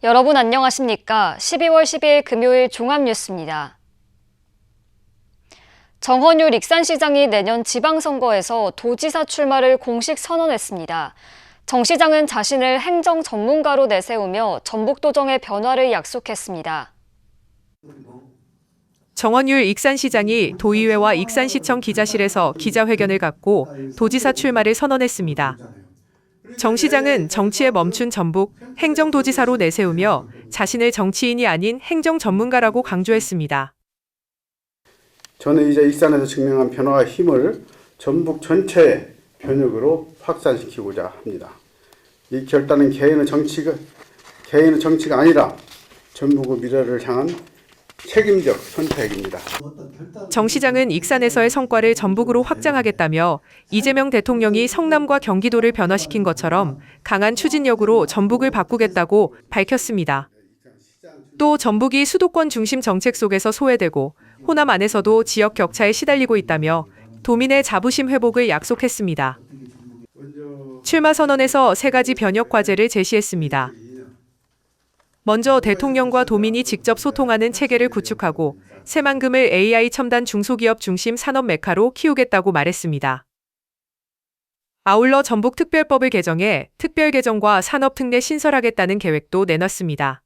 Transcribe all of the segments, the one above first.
여러분 안녕하십니까? 12월 12일 금요일 종합뉴스입니다. 정헌율 익산시장이 내년 지방선거에서 도지사 출마를 공식 선언했습니다. 정 시장은 자신을 행정 전문가로 내세우며 전북도정의 변화를 약속했습니다. 정헌율 익산시장이 도의회와 익산시청 기자실에서 기자회견을 갖고 도지사 출마를 선언했습니다. 정 시장은 정치에 멈춘 전북 행정도지사로 내세우며 자신을 정치인이 아닌 행정 전문가라고 강조했습니다. 저는 이제 익산에서 증명한 변화와 힘을 전북 전체의 변혁으로 확산시키고자 합니다. 이 결단은 개인의 정치가 아니라 전북의 미래를 향한 책임적 선택입니다. 정 시장은 익산에서의 성과를 전북으로 확장하겠다며 이재명 대통령이 성남과 경기도를 변화시킨 것처럼 강한 추진력으로 전북을 바꾸겠다고 밝혔습니다. 또 전북이 수도권 중심 정책 속에서 소외되고 호남 안에서도 지역 격차에 시달리고 있다며 도민의 자부심 회복을 약속했습니다. 출마 선언에서 3가지 변혁 과제를 제시했습니다. 먼저 대통령과 도민이 직접 소통하는 체계를 구축하고 새만금을 AI 첨단 중소기업 중심 산업 메카로 키우겠다고 말했습니다. 아울러 전북특별법을 개정해 특별개정과 산업특례 신설하겠다는 계획도 내놨습니다.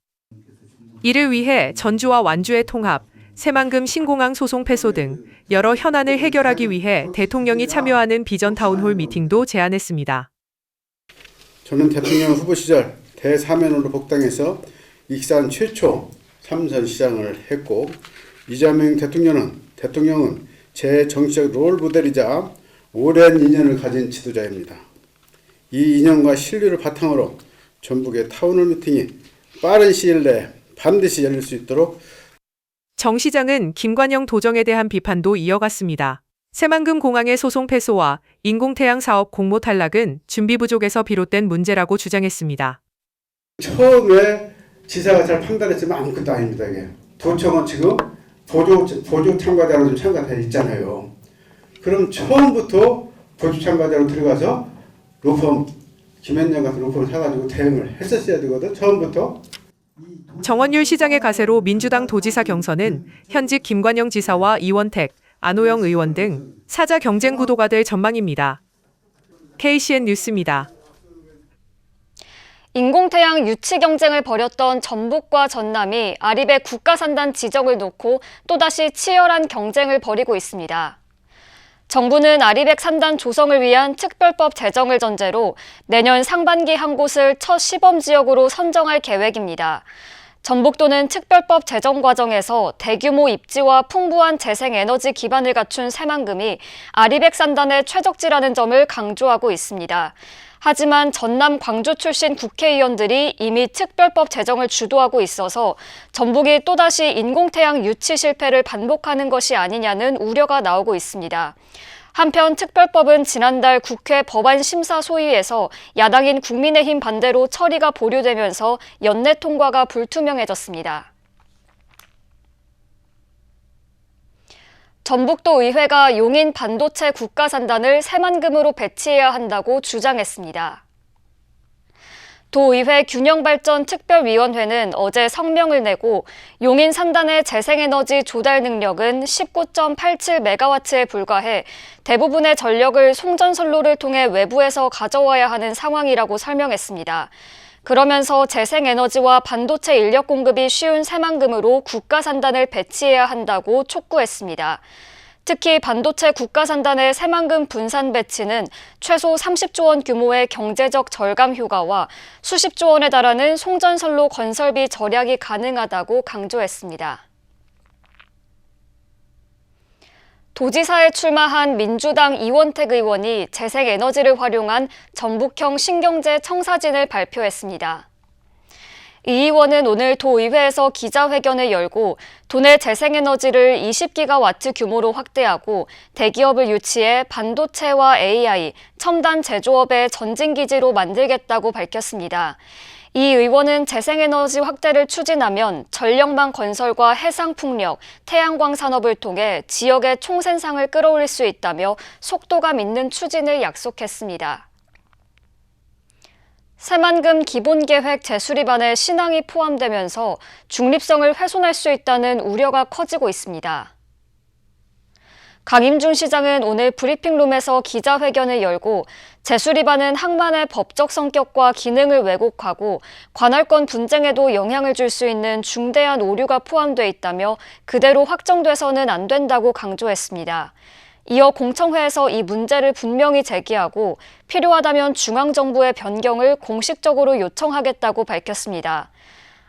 이를 위해 전주와 완주의 통합, 새만금 신공항 소송 패소 등 여러 현안을 해결하기 위해 대통령이 참여하는 비전 타운홀 미팅도 제안했습니다. 저는 대통령 후보 시절 대사면으로 복당해서 익산 최초 3선 시장을 했고 이재명 대통령은 제 정치적 롤모델이자 오랜 인연을 가진 지도자입니다. 이 인연과 신뢰를 바탕으로 전북의 타운홀 미팅이 빠른 시일 내에 반드시 열릴 수 있도록 정 시장은 김관영 도정에 대한 비판도 이어갔습니다. 새만금 공항의 소송 패소와 인공태양 사업 공모 탈락은 준비 부족에서 비롯된 문제라고 주장했습니다. 처음에 지사가 잘 판단했지만 아무것도 아닙니다. 이게 도청은 지금 보조 참가자로 좀 참가돼 있잖아요. 그럼 처음부터 보조 참가자로 들어가서 로펌 김현정 같은 로펌을 사가지고 대응을 했었어야 되거든. 처음부터. 정헌율 시장의 가세로 민주당 도지사 경선은 현직 김관영 지사와 이원택, 안호영 의원 등 사자 경쟁 구도가 될 전망입니다. KCN 뉴스입니다. 인공태양 유치 경쟁을 벌였던 전북과 전남이 아리백 국가산단 지정을 놓고 또다시 치열한 경쟁을 벌이고 있습니다. 정부는 아리백 산단 조성을 위한 특별법 제정을 전제로 내년 상반기 한 곳을 첫 시범지역으로 선정할 계획입니다. 전북도는 특별법 제정 과정에서 대규모 입지와 풍부한 재생에너지 기반을 갖춘 새만금이 아리백 산단의 최적지라는 점을 강조하고 있습니다. 하지만 전남 광주 출신 국회의원들이 이미 특별법 제정을 주도하고 있어서 전북이 또다시 인공태양 유치 실패를 반복하는 것이 아니냐는 우려가 나오고 있습니다. 한편 특별법은 지난달 국회 법안심사소위에서 야당인 국민의힘 반대로 처리가 보류되면서 연내 통과가 불투명해졌습니다. 전북도 의회가 용인 반도체 국가산단을 새만금으로 배치해야 한다고 주장했습니다. 도의회 균형발전특별위원회는 어제 성명을 내고 용인 산단의 재생에너지 조달 능력은 19.87메가와트에 불과해 대부분의 전력을 송전선로를 통해 외부에서 가져와야 하는 상황이라고 설명했습니다. 그러면서 재생에너지와 반도체 인력 공급이 쉬운 새만금으로 국가산단을 배치해야 한다고 촉구했습니다. 특히 반도체 국가산단의 새만금 분산 배치는 최소 30조 원 규모의 경제적 절감 효과와 수십조 원에 달하는 송전선로 건설비 절약이 가능하다고 강조했습니다. 도지사에 출마한 민주당 이원택 의원이 재생에너지를 활용한 전북형 신경제 청사진을 발표했습니다. 이 의원은 오늘 도의회에서 기자회견을 열고 도내 재생에너지를 20기가와트 규모로 확대하고 대기업을 유치해 반도체와 AI, 첨단 제조업의 전진기지로 만들겠다고 밝혔습니다. 이 의원은 재생에너지 확대를 추진하면 전력망 건설과 해상풍력, 태양광 산업을 통해 지역의 총생산을 끌어올릴 수 있다며 속도감 있는 추진을 약속했습니다. 새만금 기본계획 재수립안에 신앙이 포함되면서 중립성을 훼손할 수 있다는 우려가 커지고 있습니다. 강임준 시장은 오늘 브리핑룸에서 기자회견을 열고 재수립안은 항만의 법적 성격과 기능을 왜곡하고 관할권 분쟁에도 영향을 줄 수 있는 중대한 오류가 포함돼 있다며 그대로 확정돼서는 안 된다고 강조했습니다. 이어 공청회에서 이 문제를 분명히 제기하고 필요하다면 중앙정부의 변경을 공식적으로 요청하겠다고 밝혔습니다.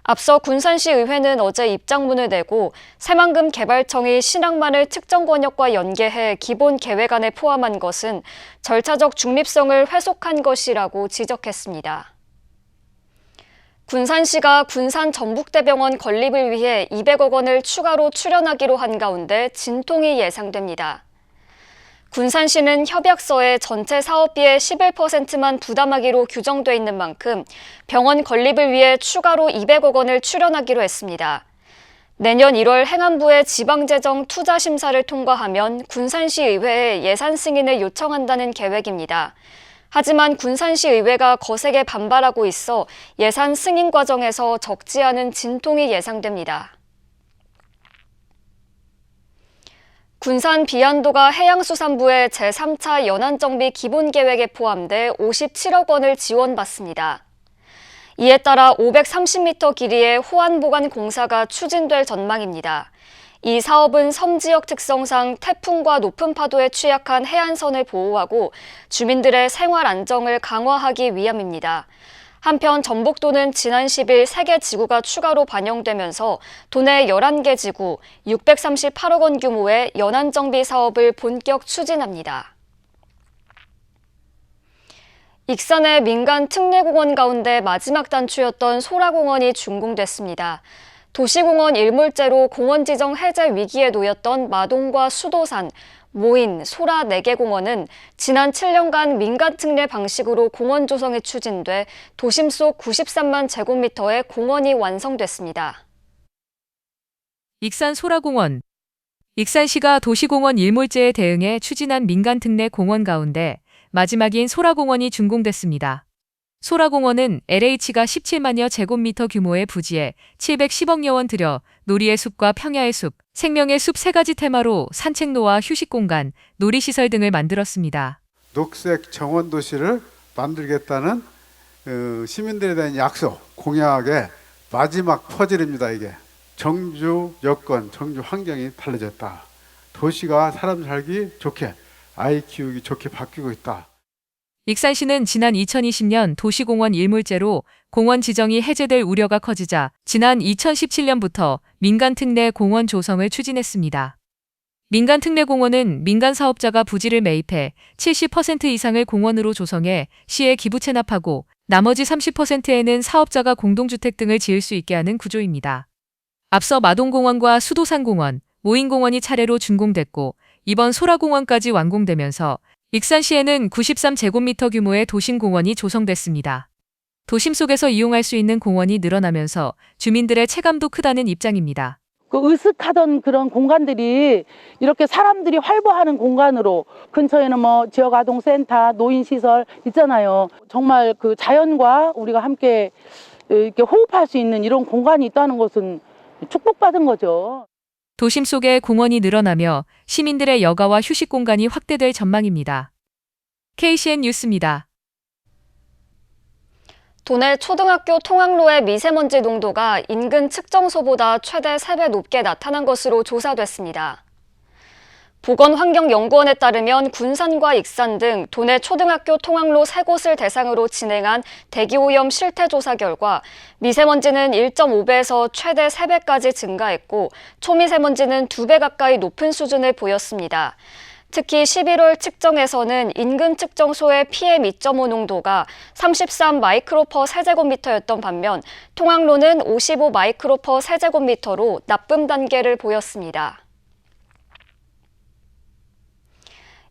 앞서 군산시 의회는 어제 입장문을 내고 새만금 개발청이 신항만을 특정 권역과 연계해 기본 계획안에 포함한 것은 절차적 중립성을 훼손한 것이라고 지적했습니다. 군산시가 군산 전북대병원 건립을 위해 200억 원을 추가로 출연하기로 한 가운데 진통이 예상됩니다. 군산시는 협약서에 전체 사업비의 11%만 부담하기로 규정돼 있는 만큼 병원 건립을 위해 추가로 200억 원을 출연하기로 했습니다. 내년 1월 행안부의 지방재정 투자 심사를 통과하면 군산시 의회에 예산 승인을 요청한다는 계획입니다. 하지만 군산시 의회가 거세게 반발하고 있어 예산 승인 과정에서 적지 않은 진통이 예상됩니다. 군산 비안도가 해양수산부의 제3차 연안정비 기본계획에 포함돼 57억 원을 지원받습니다. 이에 따라 530m 길이의 호안보관 공사가 추진될 전망입니다. 이 사업은 섬지역 특성상 태풍과 높은 파도에 취약한 해안선을 보호하고 주민들의 생활 안정을 강화하기 위함입니다. 한편 전북도는 지난 10일 3개 지구가 추가로 반영되면서 도내 11개 지구 638억 원 규모의 연안정비 사업을 본격 추진합니다. 익산의 민간 특례공원 가운데 마지막 단추였던 소라공원이 준공됐습니다. 도시공원 일몰제로 공원 지정 해제 위기에 놓였던 마동과 수도산, 모인, 소라 4개 공원은 지난 7년간 민간 특례 방식으로 공원 조성이 추진돼 도심 속 93만 제곱미터의 공원이 완성됐습니다. 익산 소라공원. 익산시가 도시공원 일몰제에 대응해 추진한 민간 특례 공원 가운데 마지막인 소라공원이 준공됐습니다. 소라공원은 LH가 17만여 제곱미터 규모의 부지에 710억여 원 들여 놀이의 숲과 평야의 숲, 생명의 숲 3가지 테마로 산책로와 휴식공간, 놀이시설 등을 만들었습니다. 녹색 정원 도시를 만들겠다는 시민들에 대한 약속, 공약의 마지막 퍼즐입니다. 이게 정주 여건, 정주 환경이 달라졌다. 도시가 사람 살기 좋게, 아이 키우기 좋게 바뀌고 있다. 익산시는 지난 2020년 도시공원 일몰제로 공원 지정이 해제될 우려가 커지자 지난 2017년부터 민간특례 공원 조성을 추진했습니다. 민간특례 공원은 민간 사업자가 부지를 매입해 70% 이상을 공원으로 조성해 시에 기부 체납하고 나머지 30%에는 사업자가 공동주택 등을 지을 수 있게 하는 구조입니다. 앞서 마동공원과 수도산공원, 모인공원이 차례로 준공됐고 이번 소라공원까지 완공되면서 익산시에는 93제곱미터 규모의 도심공원이 조성됐습니다. 도심 속에서 이용할 수 있는 공원이 늘어나면서 주민들의 체감도 크다는 입장입니다. 그 으슥하던 그런 공간들이 이렇게 사람들이 활보하는 공간으로 근처에는 뭐 지역아동센터, 노인시설 있잖아요. 정말 그 자연과 우리가 함께 이렇게 호흡할 수 있는 이런 공간이 있다는 것은 축복받은 거죠. 도심 속에 공원이 늘어나며 시민들의 여가와 휴식 공간이 확대될 전망입니다. KCN 뉴스입니다. 도내 초등학교 통학로의 미세먼지 농도가 인근 측정소보다 최대 3배 높게 나타난 것으로 조사됐습니다. 보건환경연구원에 따르면 군산과 익산 등 도내 초등학교 통학로 3곳을 대상으로 진행한 대기오염 실태조사 결과 미세먼지는 1.5배에서 최대 3배까지 증가했고 초미세먼지는 2배 가까이 높은 수준을 보였습니다. 특히 11월 측정에서는 인근 측정소의 PM2.5 농도가 33 마이크로퍼 세제곱미터였던 반면 통학로는 55 마이크로퍼 세제곱미터로 나쁨 단계를 보였습니다.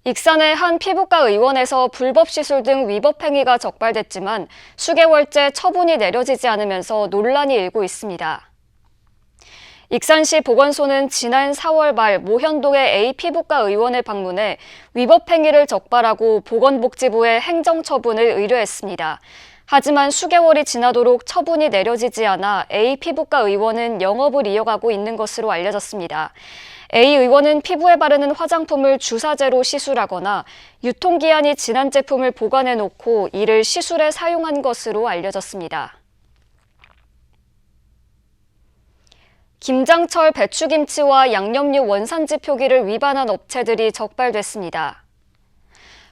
익산의 한 피부과 의원에서 불법 시술 등 위법 행위가 적발됐지만 수개월째 처분이 내려지지 않으면서 논란이 일고 있습니다. 익산시 보건소는 지난 4월 말 모현동의 A 피부과 의원을 방문해 위법 행위를 적발하고 보건복지부에 행정처분을 의뢰했습니다. 하지만 수개월이 지나도록 처분이 내려지지 않아 A 피부과 의원은 영업을 이어가고 있는 것으로 알려졌습니다. A 의원은 피부에 바르는 화장품을 주사제로 시술하거나 유통기한이 지난 제품을 보관해놓고 이를 시술에 사용한 것으로 알려졌습니다. 김장철 배추김치와 양념류 원산지 표기를 위반한 업체들이 적발됐습니다.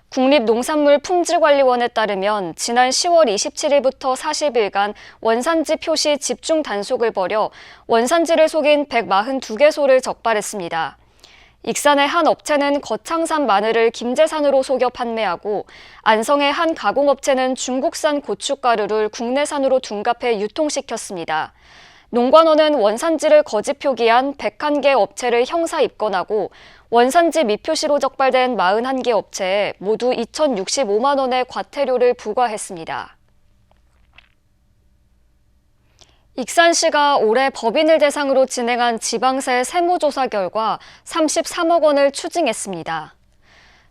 국립농산물품질관리원에 따르면 지난 10월 27일부터 40일간 원산지 표시 집중 단속을 벌여 원산지를 속인 142개소를 적발했습니다. 익산의 한 업체는 거창산 마늘을 김제산으로 속여 판매하고 안성의 한 가공업체는 중국산 고춧가루를 국내산으로 둔갑해 유통시켰습니다. 농관원은 원산지를 거짓 표기한 101개 업체를 형사 입건하고 원산지 미표시로 적발된 41개 업체에 모두 2,065만 원의 과태료를 부과했습니다. 익산시가 올해 법인을 대상으로 진행한 지방세 세무조사 결과 33억 원을 추징했습니다.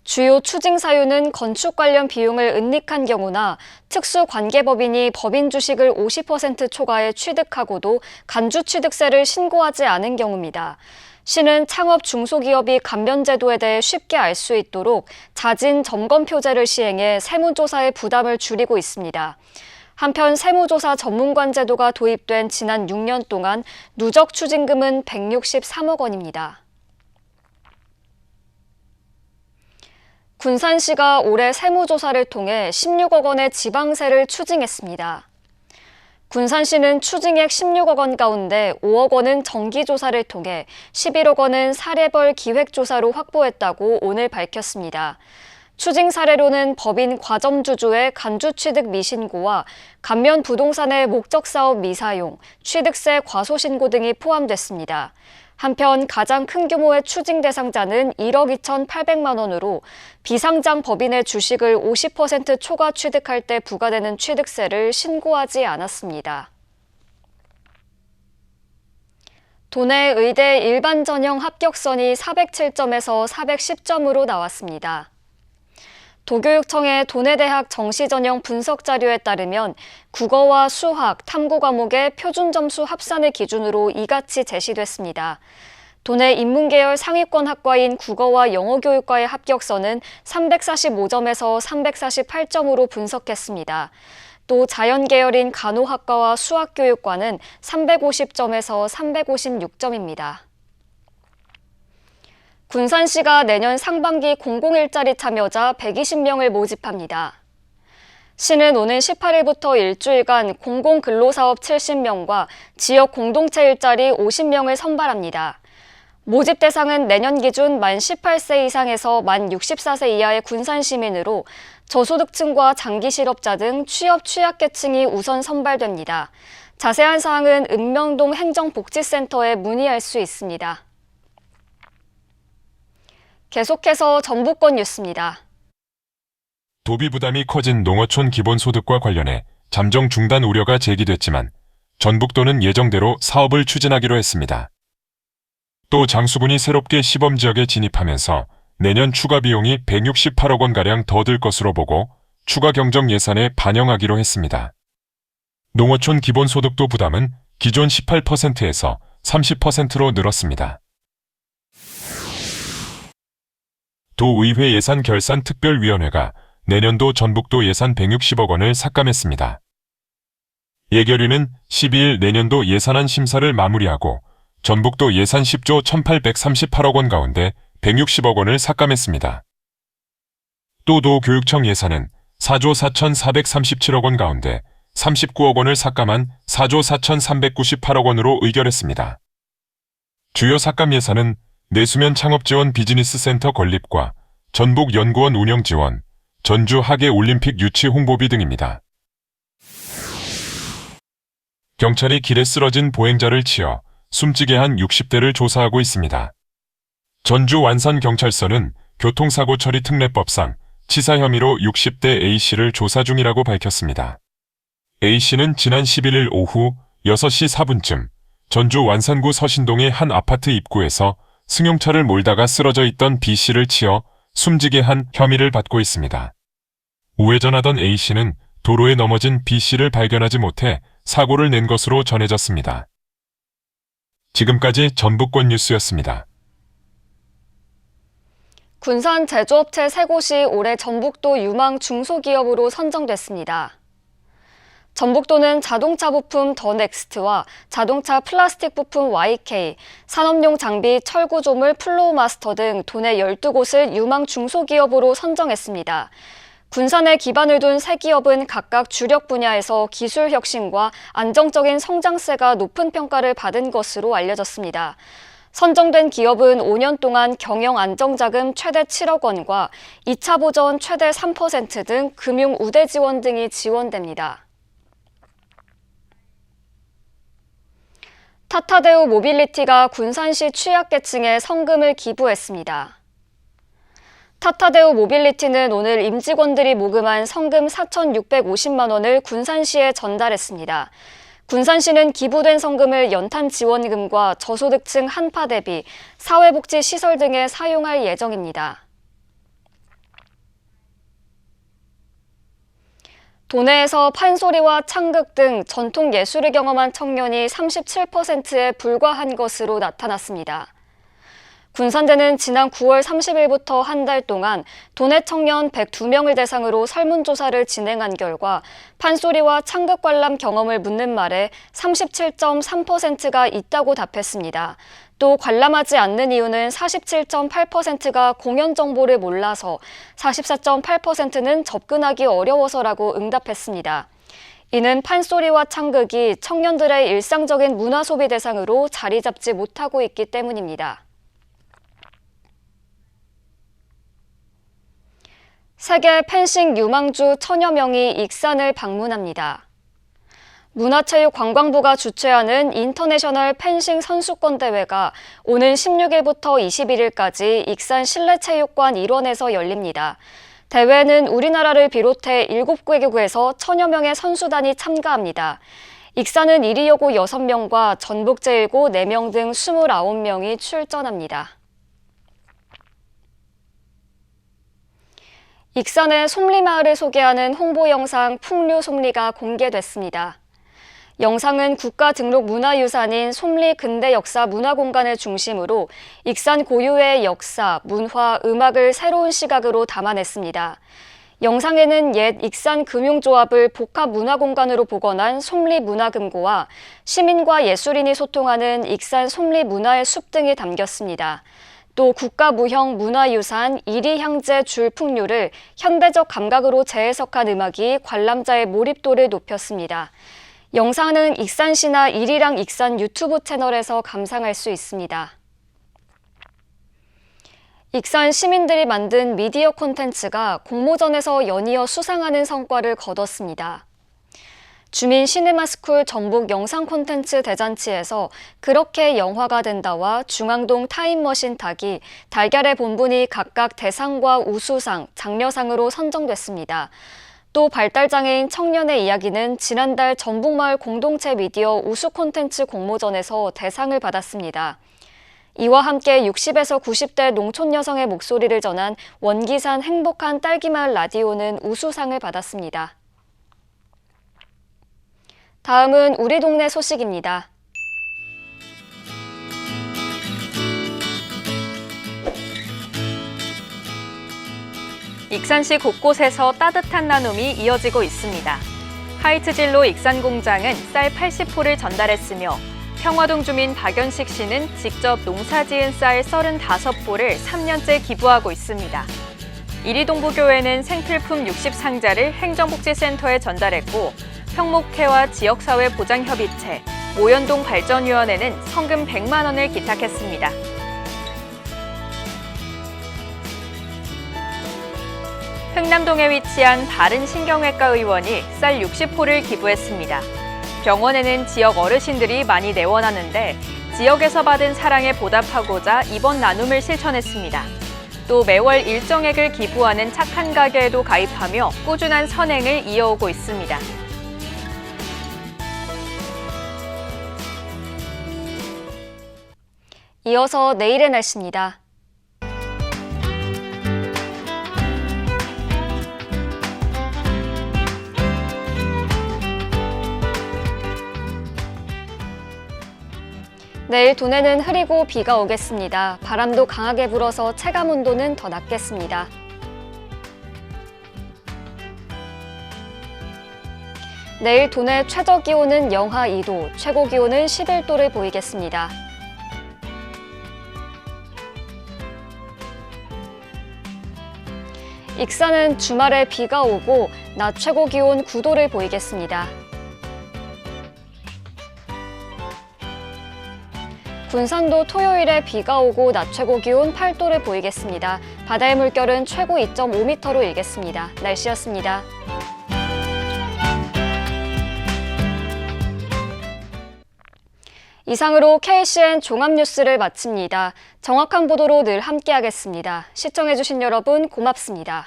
주요 추징 사유는 건축 관련 비용을 은닉한 경우나 특수관계법인이 법인 주식을 50% 초과해 취득하고도 간주취득세를 신고하지 않은 경우입니다. 시는 창업 중소기업이 감면제도에 대해 쉽게 알 수 있도록 자진 점검표제를 시행해 세무조사의 부담을 줄이고 있습니다. 한편 세무조사 전문관 제도가 도입된 지난 6년 동안 누적 추징금은 163억 원입니다. 군산시가 올해 세무조사를 통해 16억 원의 지방세를 추징했습니다. 군산시는 추징액 16억 원 가운데 5억 원은 정기조사를 통해 11억 원은 사례벌 기획조사로 확보했다고 오늘 밝혔습니다. 추징 사례로는 법인 과점주주의 간주취득 미신고와 감면 부동산의 목적사업 미사용, 취득세 과소신고 등이 포함됐습니다. 한편 가장 큰 규모의 추징 대상자는 1억 2,800만 원으로 비상장 법인의 주식을 50% 초과 취득할 때 부과되는 취득세를 신고하지 않았습니다. 도내 의대 일반 전형 합격선이 407점에서 410점으로 나왔습니다. 도교육청의 도내대학 정시전형 분석 자료에 따르면 국어와 수학, 탐구 과목의 표준 점수 합산을 기준으로 이같이 제시됐습니다. 도내 인문계열 상위권 학과인 국어와 영어교육과의 합격선은 345점에서 348점으로 분석했습니다. 또 자연계열인 간호학과와 수학교육과는 350점에서 356점입니다. 군산시가 내년 상반기 공공일자리 참여자 120명을 모집합니다. 시는 오는 18일부터 일주일간 공공근로사업 70명과 지역 공동체 일자리 50명을 선발합니다. 모집 대상은 내년 기준 만 18세 이상에서 만 64세 이하의 군산시민으로 저소득층과 장기실업자 등 취업 취약계층이 우선 선발됩니다. 자세한 사항은 읍명동 행정복지센터에 문의할 수 있습니다. 계속해서 전북권 뉴스입니다. 도비 부담이 커진 농어촌 기본소득과 관련해 잠정 중단 우려가 제기됐지만 전북도는 예정대로 사업을 추진하기로 했습니다. 또 장수군이 새롭게 시범지역에 진입하면서 내년 추가 비용이 168억 원가량 더 들 것으로 보고 추가 경정 예산에 반영하기로 했습니다. 농어촌 기본소득도 부담은 기존 18%에서 30%로 늘었습니다. 도의회 예산결산특별위원회가 내년도 전북도 예산 160억 원을 삭감했습니다. 예결위는 12일 내년도 예산안 심사를 마무리하고 전북도 예산 10조 1,838억 원 가운데 160억 원을 삭감했습니다. 또 도교육청 예산은 4조 4,437억 원 가운데 39억 원을 삭감한 4조 4,398억 원으로 의결했습니다. 주요 삭감 예산은 내수면 창업지원 비즈니스센터 건립과 전북연구원 운영지원, 전주 하계올림픽 유치 홍보비 등입니다. 경찰이 길에 쓰러진 보행자를 치어 숨지게 한 60대를 조사하고 있습니다. 전주 완산경찰서는 교통사고 처리 특례법상 치사 혐의로 60대 A씨를 조사 중이라고 밝혔습니다. A씨는 지난 11일 오후 6시 4분쯤 전주 완산구 서신동의 한 아파트 입구에서 승용차를 몰다가 쓰러져 있던 B씨를 치어 숨지게 한 혐의를 받고 있습니다. 우회전하던 A씨는 도로에 넘어진 B씨를 발견하지 못해 사고를 낸 것으로 전해졌습니다. 지금까지 전북권 뉴스였습니다. 군산 제조업체 3곳이 올해 전북도 유망 중소기업으로 선정됐습니다. 전북도는 자동차 부품 더 넥스트와 자동차 플라스틱 부품 YK, 산업용 장비 철구조물 플로우마스터 등 도내 12곳을 유망 중소기업으로 선정했습니다. 군산에 기반을 둔 세 기업은 각각 주력 분야에서 기술 혁신과 안정적인 성장세가 높은 평가를 받은 것으로 알려졌습니다. 선정된 기업은 5년 동안 경영 안정자금 최대 7억 원과 2차 보전 최대 3% 등 금융 우대 지원 등이 지원됩니다. 타타데우 모빌리티가 군산시 취약계층에 성금을 기부했습니다. 타타데우 모빌리티는 오늘 임직원들이 모금한 성금 4,650만 원을 군산시에 전달했습니다. 군산시는 기부된 성금을 연탄 지원금과 저소득층 한파 대비, 사회복지시설 등에 사용할 예정입니다. 도내에서 판소리와 창극 등 전통 예술을 경험한 청년이 37%에 불과한 것으로 나타났습니다. 군산대는 지난 9월 30일부터 한 달 동안 도내 청년 102명을 대상으로 설문조사를 진행한 결과 판소리와 창극 관람 경험을 묻는 말에 37.3%가 있다고 답했습니다. 또 관람하지 않는 이유는 47.8%가 공연 정보를 몰라서, 44.8%는 접근하기 어려워서라고 응답했습니다. 이는 판소리와 창극이 청년들의 일상적인 문화 소비 대상으로 자리 잡지 못하고 있기 때문입니다. 세계 펜싱 유망주 1000여 명이 익산을 방문합니다. 문화체육관광부가 주최하는 인터내셔널 펜싱 선수권 대회가 오는 16일부터 21일까지 익산 실내체육관 일원에서 열립니다. 대회는 우리나라를 비롯해 7개국에서 1000여 명의 선수단이 참가합니다. 익산은 1위 여고 6명과 전북 제1고 4명 등 29명이 출전합니다. 익산의 솜리마을을 소개하는 홍보 영상 풍류 솜리가 공개됐습니다. 영상은 국가 등록 문화유산인 솜리 근대 역사 문화공간을 중심으로 익산 고유의 역사, 문화, 음악을 새로운 시각으로 담아냈습니다. 영상에는 옛 익산 금융조합을 복합 문화공간으로 복원한 솜리 문화금고와 시민과 예술인이 소통하는 익산 솜리 문화의 숲 등이 담겼습니다. 또 국가무형 문화유산 이리향제 줄풍류를 현대적 감각으로 재해석한 음악이 관람자의 몰입도를 높였습니다. 영상은 익산시나 이리랑 익산 유튜브 채널에서 감상할 수 있습니다. 익산 시민들이 만든 미디어 콘텐츠가 공모전에서 연이어 수상하는 성과를 거뒀습니다. 주민 시네마스쿨 전북 영상 콘텐츠 대잔치에서 그렇게 영화가 된다와 중앙동 타임머신 타기, 달걀의 본분이 각각 대상과 우수상, 장려상으로 선정됐습니다. 또 발달장애인 청년의 이야기는 지난달 전북마을 공동체 미디어 우수 콘텐츠 공모전에서 대상을 받았습니다. 이와 함께 60에서 90대 농촌 여성의 목소리를 전한 원기산 행복한 딸기마을 라디오는 우수상을 받았습니다. 다음은 우리 동네 소식입니다. 익산시 곳곳에서 따뜻한 나눔이 이어지고 있습니다. 하이트진로 익산공장은 쌀 80포를 전달했으며 평화동 주민 박연식 씨는 직접 농사지은 쌀 35포를 3년째 기부하고 있습니다. 이리동부교회는 생필품 60상자를 행정복지센터에 전달했고 평목회와 지역사회보장협의체, 모연동 발전위원회는 성금 100만 원을 기탁했습니다. 흥남동에 위치한 바른신경외과 의원이 쌀 60포를 기부했습니다. 병원에는 지역 어르신들이 많이 내원하는데 지역에서 받은 사랑에 보답하고자 이번 나눔을 실천했습니다. 또 매월 일정액을 기부하는 착한 가게에도 가입하며 꾸준한 선행을 이어오고 있습니다. 이어서 내일의 날씨입니다. 내일 도내는 흐리고 비가 오겠습니다. 바람도 강하게 불어서 체감 온도는 더 낮겠습니다. 내일 도내 최저 기온은 영하 2도, 최고 기온은 11도를 보이겠습니다. 익산은 주말에 비가 오고 낮 최고 기온 9도를 보이겠습니다. 군산도 토요일에 비가 오고 낮 최고 기온 8도를 보이겠습니다. 바다의 물결은 최고 2.5m로 일겠습니다. 날씨였습니다. 이상으로 KCN 종합뉴스를 마칩니다. 정확한 보도로 늘 함께하겠습니다. 시청해주신 여러분 고맙습니다.